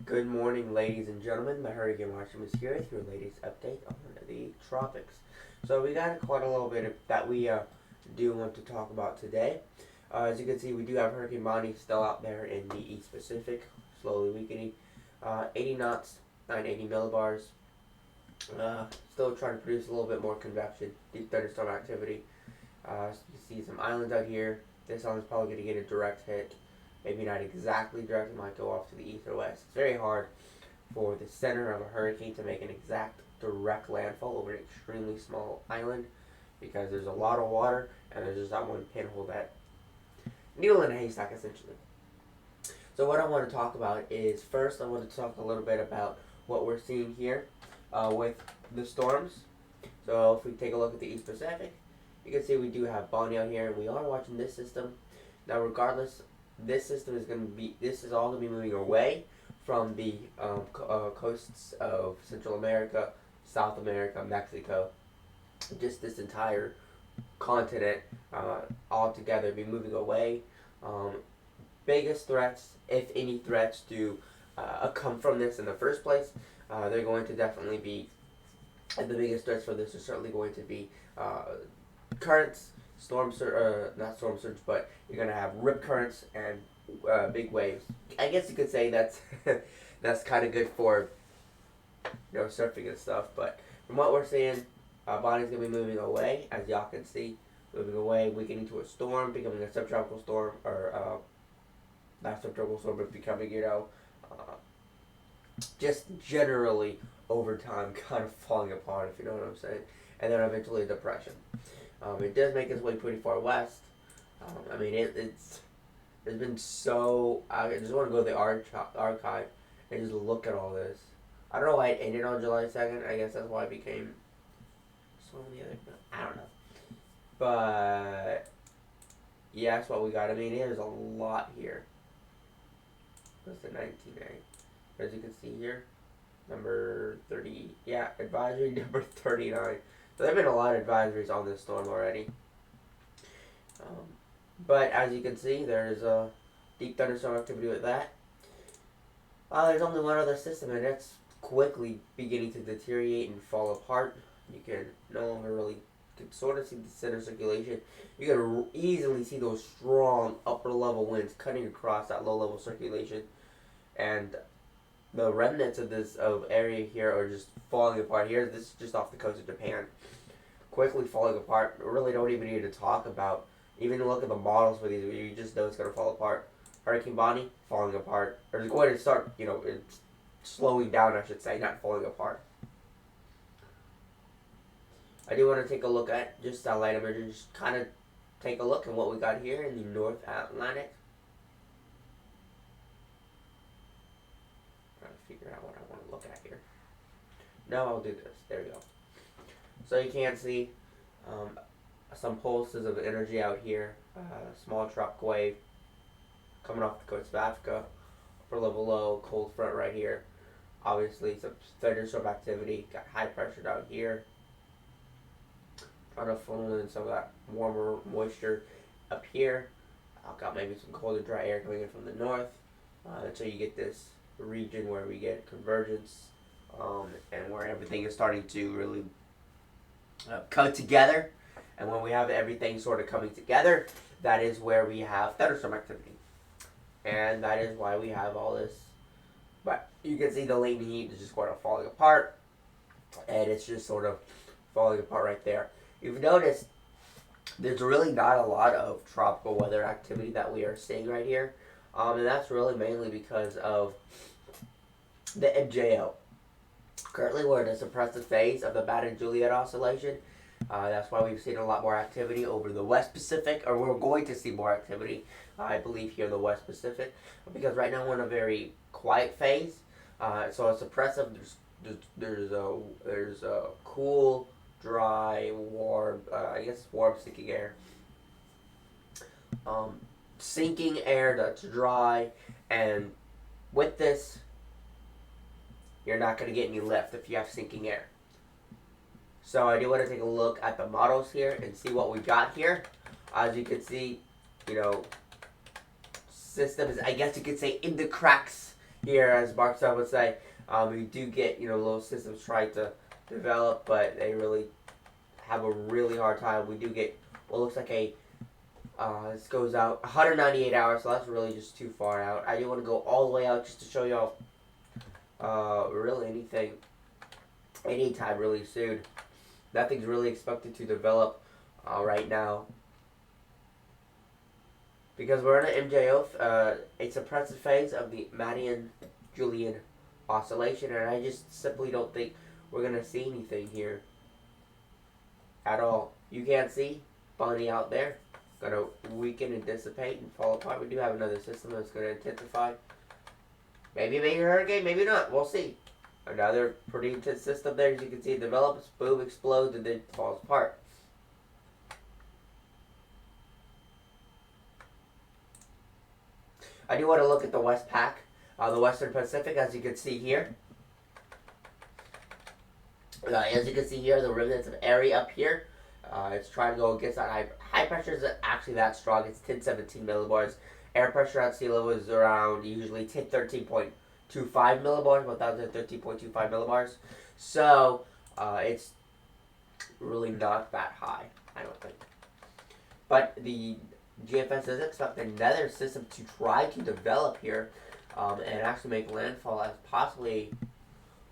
Good morning, ladies and gentlemen. The Hurricane Watcher is here with your latest update on the tropics. So we got quite a little bit that we do want to talk about today. As you can see, we do have Hurricane Bonnie still out there in the East Pacific, slowly weakening. 80 knots, 980 millibars. Still trying to produce a little bit more convection, deep thunderstorm activity. So you see some islands out here. This island's probably going to get a direct hit. Maybe not exactly direct, it might go off to the east or west. It's very hard for the center of a hurricane to make an exact direct landfall over an extremely small island because there's a lot of water and there's just that one pinhole, that needle in a haystack essentially. So what I want to talk about is, first I want to talk a little bit about what we're seeing here with the storms. So if we take a look at the East Pacific, you can see we do have Bonnie out here and we are watching this system. Now regardless, this is all going to be moving away from the coasts of Central America, South America, Mexico. Just this entire continent all together be moving away. Biggest threats, if any threats, do come from this in the first place. They're going to definitely be, the biggest threats for this are certainly going to be currents, not storm surge, but you're going to have rip currents and big waves. I guess you could say that's that's kind of good for surfing and stuff. But from what we're seeing, Bonnie's going to be moving away, as y'all can see, moving away, weakening to a storm, becoming a subtropical storm, or not subtropical storm, but becoming just generally over time kind of falling apart, if you know what I'm saying, and then eventually a depression. It does make its way pretty far west. I mean, it's been so. I just want to go to the archive and just look at all this. I don't know why it ended on July 2nd. I guess that's why it became so the other. I don't know, but yeah, that's what we got. I mean, there's a lot here. What's the 19A? As you can see here, number 30. Yeah, advisory number 39. So there have been a lot of advisories on this storm already. But as you can see, there's a deep thunderstorm activity with that. There's only one other system, and that's quickly beginning to deteriorate and fall apart. You can no longer really sort of see the center circulation. You can easily see those strong upper level winds cutting across that low level circulation, and the remnants of this area here are just falling apart. Here, this is just off the coast of Japan, quickly falling apart. We really don't even need to talk about. Even look at the models for these, you just know it's going to fall apart. Hurricane Bonnie, falling apart. Or it's going to start, it's slowing down, I should say, not falling apart. I do want to take a look at just satellite images, just kind of take a look at what we got here in the North Atlantic. Trying to figure out what I want to look at here. No, I'll do this. There we go. So you can see some pulses of energy out here. Small tropical wave coming off the coast of Africa. Upper level low, cold front right here. Obviously some thunderstorm activity. Got high pressure down here. Trying to funnel in some of that warmer moisture up here. I've got maybe some cold and dry air coming in from the north. Until you get this region where we get convergence and where everything is starting to really come together. And when we have everything sort of coming together, that is where we have thunderstorm activity. And that is why we have all this. But you can see the latent heat is just sort of falling apart. And it's just sort of falling apart right there. You've noticed there's really not a lot of tropical weather activity that we are seeing right here. And that's really mainly because of the MJO. Currently we're in a suppressive phase of the Baden-Juliet oscillation. That's why we've seen a lot more activity over the West Pacific, or we're going to see more activity, I believe, here in the West Pacific, because right now we're in a very quiet phase. So it's suppressive. There's a cool, dry, warm, warm sinking air. Sinking air that's dry, and with this, you're not going to get any lift if you have sinking air. So I do want to take a look at the models here and see what we got here. As you can see, system is, I guess you could say, in the cracks here, as Mark Sub would say. We do get, little systems trying to develop, but they really have a really hard time. We do get what looks like this goes out 198 hours, so that's really just too far out. I do want to go all the way out just to show y'all really anytime really soon. Nothing's really expected to develop right now. Because we're in an MJO, a suppressive phase of the Marian-Julian oscillation, and I just simply don't think we're going to see anything here at all. You can't see Bonnie out there. Going to weaken and dissipate and fall apart. We do have another system that's going to intensify. Maybe a major hurricane, maybe not. We'll see. Another pretty intense system there. As you can see, it develops, boom, explodes, and then falls apart. I do want to look at the West Pac, the Western Pacific, as you can see here. As you can see here, the remnants of Aere up here. It's trying to go against that high pressure. Is actually that strong. It's 1017 millibars. Air pressure at sea level is around usually 13.25 millibars, 1013.25 millibars. So it's really not that high, I don't think. But the GFS does expect another system to try to develop here and actually make landfall as possibly,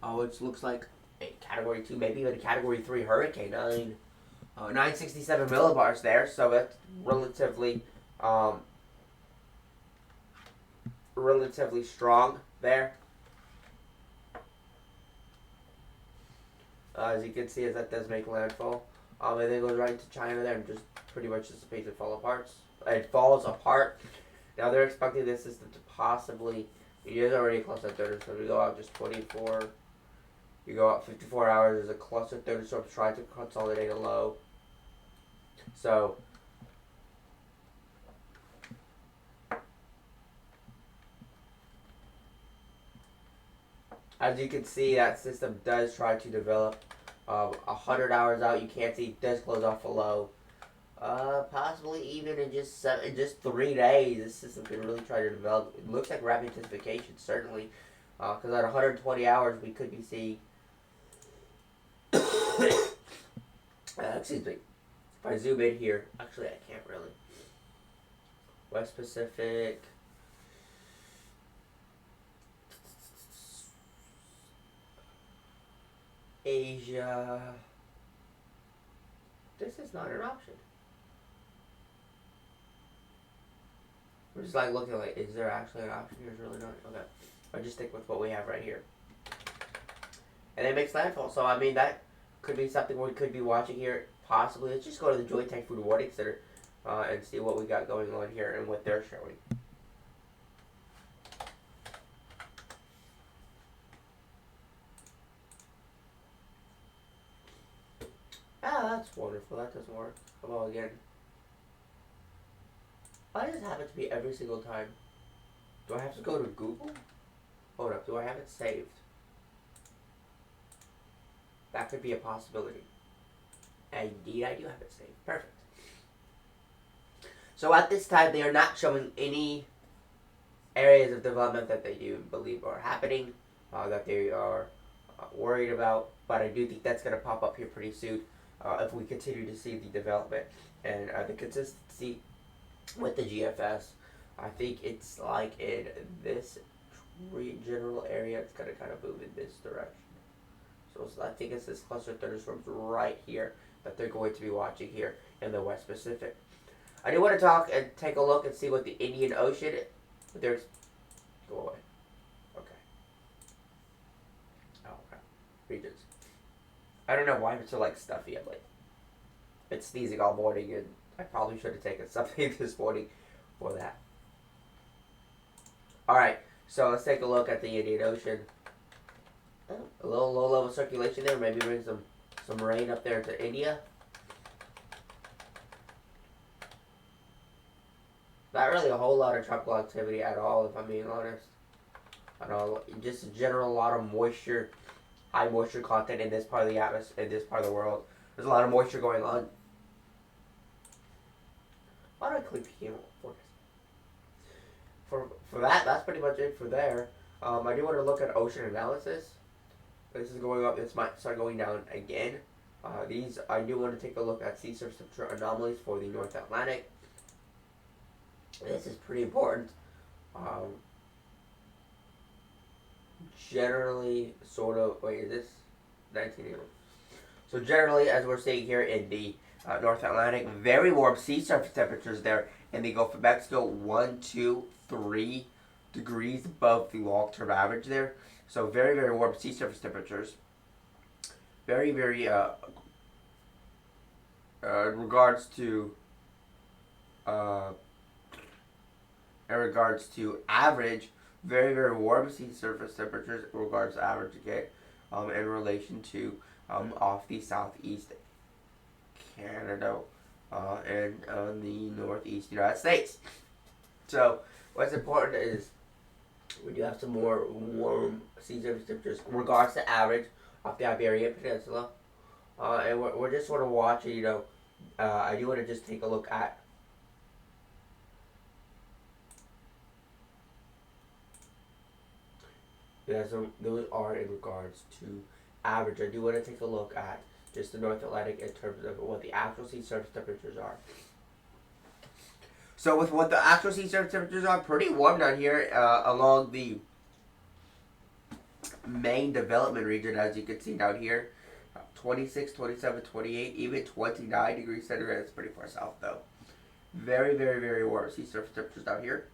which looks like a Category 2, maybe even a Category 3 hurricane. 967 millibars there, so that's relatively strong there. As you can see, as that does make landfall. And then it goes right to China there and just pretty much dissipates and falls apart. Now they're expecting this system to possibly, it is already a cluster thunderstorm. We go out just 54, you go out 54 hours, there's a cluster thunderstorm trying to consolidate a low. So, as you can see, that system does try to develop 100 hours out. You can't see, it does close off a low. Possibly even in just 3 days, this system can really try to develop. It looks like rapid intensification, certainly. Because at 120 hours, we could be seeing... excuse me. If I zoom in here, actually I can't really. West Pacific... Asia... This is not an option. We're just like looking like, is there actually an option? There's really not. Okay. I'll just stick with what we have right here. And it makes landfall. So, I mean, that could be something we could be watching here. Possibly. Let's just go to the Joint Typhoon Warning Center and see what we got going on here and what they're showing. Ah, that's wonderful. That doesn't work. Come on again. Why does it happen to me every single time? Do I have to go to Google? Hold up. Do I have it saved? That could be a possibility. Indeed, I do have it saved. Perfect. So at this time, they are not showing any areas of development that they do believe are happening, that they are worried about. But I do think that's going to pop up here pretty soon if we continue to see the development and the consistency with the GFS. I think it's like in this general area, it's going to kind of move in this direction. So I think it's this cluster of thunderstorms right here that they're going to be watching here in the West Pacific. I do want to talk and take a look and see what the Indian Ocean, there's, go away. Okay. Oh, okay. Regions. I don't know why it's so like stuffy. I'm like, been sneezing all morning, and I probably should have taken something this morning for that. Alright, so let's take a look at the Indian Ocean. Oh, a little low-level circulation there. Maybe bring some rain up there to India. Not really a whole lot of tropical activity at all, if I'm being honest. At all. Just in general, a lot of moisture, high moisture content in this part of the atmosphere, in this part of the world. There's a lot of moisture going on. Why do I click PM forecast? For that, that's pretty much it for there. I do want to look at ocean analysis. This is going up. This might start going down again. These I do want to take a look at sea surface temperature anomalies for the North Atlantic. This is pretty important. Generally, sort of. Wait, is this 1980? So generally, as we're seeing here in the North Atlantic, very warm sea surface temperatures there in the Gulf of Mexico, 1, 2, 3 degrees above the long-term average there. So very, very warm sea surface temperatures. Very, very, in regards to average, very, very warm sea surface temperatures in regards to average again, in relation to off the southeast Canada and the northeast United States. So what's important is we do have some more warm sea surface temperatures in regards to average off the Iberian Peninsula, and we're just sort of watching. I do want to just take a look at so those are in regards to average. I do want to take a look at just the North Atlantic in terms of what the actual sea surface temperatures are. So with what the actual sea surface temperatures are, pretty warm down here along the main development region, as you can see down here. 26, 27, 28, even 29 degrees centigrade. It's pretty far south though. Very, very, very warm sea surface temperatures down here.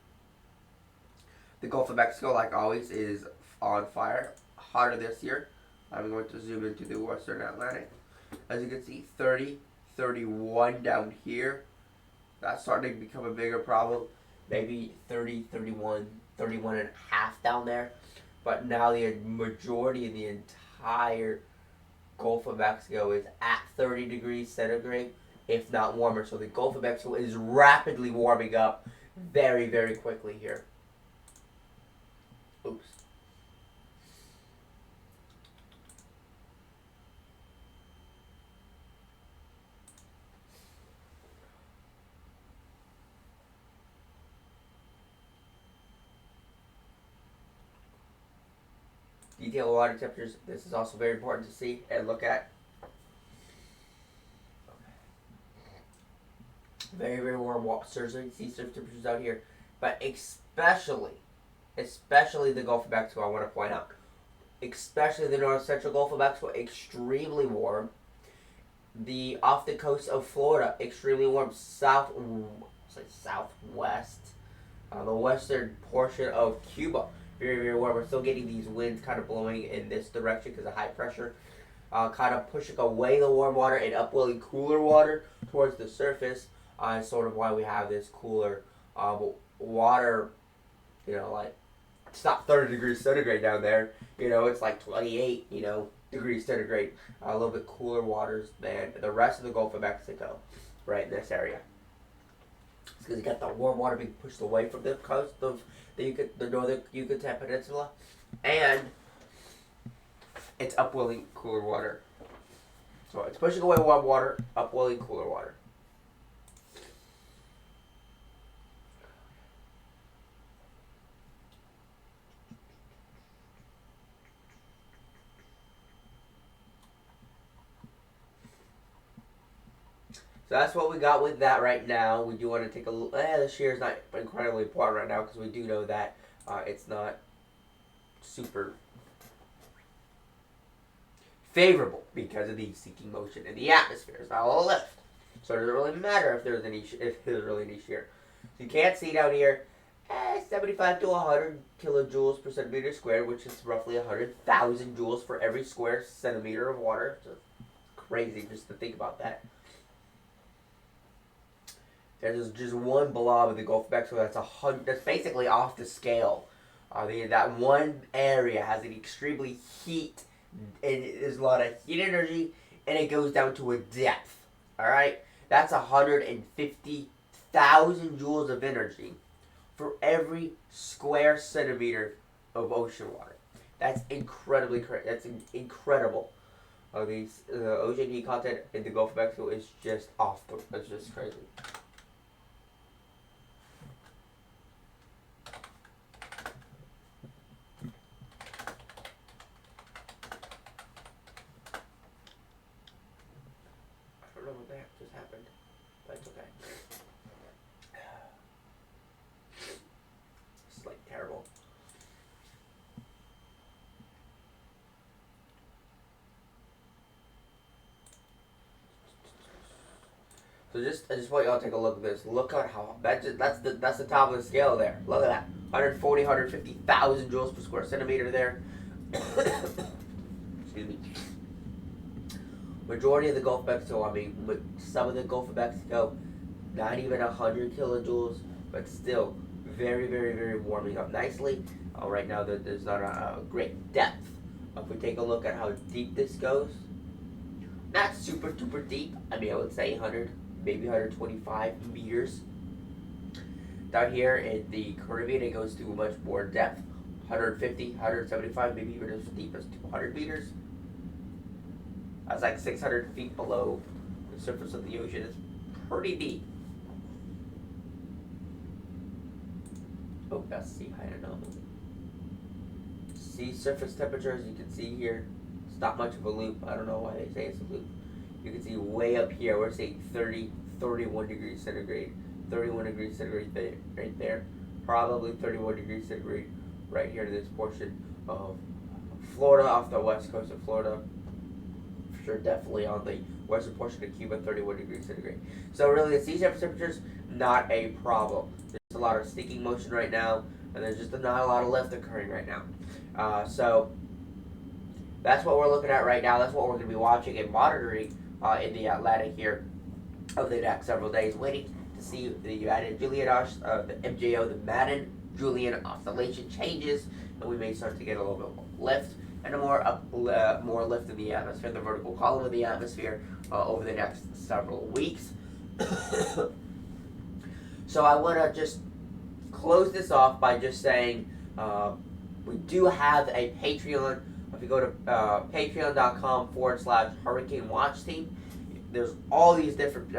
The Gulf of Mexico, like always, is on fire. Hotter this year. I'm going to zoom into the Western Atlantic. As you can see, 30, 31 down here. That's starting to become a bigger problem. Maybe 30, 31, 31 and a half down there. But now the majority of the entire Gulf of Mexico is at 30 degrees centigrade, if not warmer. So the Gulf of Mexico is rapidly warming up very, very quickly here. Oops. Detailed water temperatures. This is also very important to see and look at. Very, very warm surging sea surface temperatures out here, but especially the Gulf of Mexico. I want to point out, especially the north central Gulf of Mexico, extremely warm. The off the coast of Florida, extremely warm. Southwest, the western portion of Cuba, very, very warm. We're still getting these winds kind of blowing in this direction because of high pressure, kind of pushing away the warm water and upwelling cooler water towards the surface. Sort of why we have this cooler water, like it's not 30 degrees centigrade down there. It's like 28, degrees centigrade. A little bit cooler waters than the rest of the Gulf of Mexico, right in this area. It's because you got the warm water being pushed away from the coast of the northern Yucatan Peninsula, and it's upwelling cooler water. So it's pushing away warm water, upwelling cooler water. So that's what we got with that right now. We do want to take a look. The shear is not incredibly important right now because we do know that it's not super favorable because of the sinking motion in the atmosphere. It's not all lift. So it doesn't really matter if there's really any shear. So you can't see down here 75 to 100 kilojoules per centimeter squared, which is roughly 100,000 joules for every square centimeter of water. So crazy just to think about that. There's just one blob in the Gulf of Mexico that's basically off the scale. That one area has an extremely heat, and there's a lot of heat energy, and it goes down to a depth. All right, that's 150,000 joules of energy for every square centimeter of ocean water. That's incredibly that's incredible. The ocean heat content in the Gulf of Mexico is just it's just crazy. So I just want y'all to take a look at this. Look at how that's the top of the scale there. Look at that, 140, 150,000 joules per square centimeter there. Excuse me. Majority of the Gulf of Mexico, I mean, some of the Gulf of Mexico, not even 100 kilojoules, but still very, very, very warming up nicely. Right now, there's not a great depth. If we take a look at how deep this goes, not super duper deep. I mean, I would say 100, maybe 125 meters. Down here in the Caribbean, it goes to much more depth, 150, 175, maybe even as deep as 200 meters. That's like 600 feet below the surface of the ocean. It's pretty deep. Oh, that's sea height anomaly. Sea surface temperature, as you can see here, it's not much of a loop. I don't know why they say it's a loop. You can see way up here, we're saying 30, 31 degrees centigrade. 31 degrees centigrade right there. Probably 31 degrees centigrade right here in this portion of Florida, off the west coast of Florida. For sure, definitely on the western portion of Cuba, 31 degrees centigrade. So really, the sea surface temperatures, not a problem. There's a lot of sinking motion right now, and there's just not a lot of lift occurring right now. So that's what we're looking at right now. That's what we're going to be watching and monitoring in the Atlantic here over the next several days, waiting to see the Madden-Julian, the MJO, the Madden-Julian oscillation changes, and we may start to get a little bit more lift and a more lift in the atmosphere, the vertical column of the atmosphere, over the next several weeks. So I want to just close this off by just saying we do have a Patreon. If you go to patreon.com/Hurricane Watch Team, there's all these different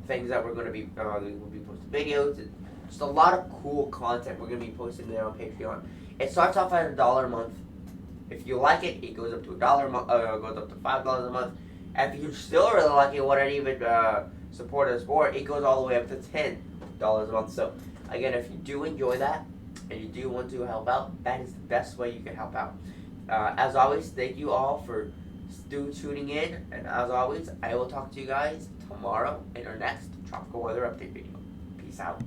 things that we'll be posting videos and just a lot of cool content we're going to be posting there on Patreon. It starts off at $1 a month. If you like it, it goes up to $1 a month. Goes up to $5 a month. And if you still really like it, want to even support us more, it goes all the way up to $10 a month. So again, if you do enjoy that and you do want to help out, that is the best way you can help out. As always, thank you all for tuning in, and as always, I will talk to you guys tomorrow in our next tropical weather update video. Peace out.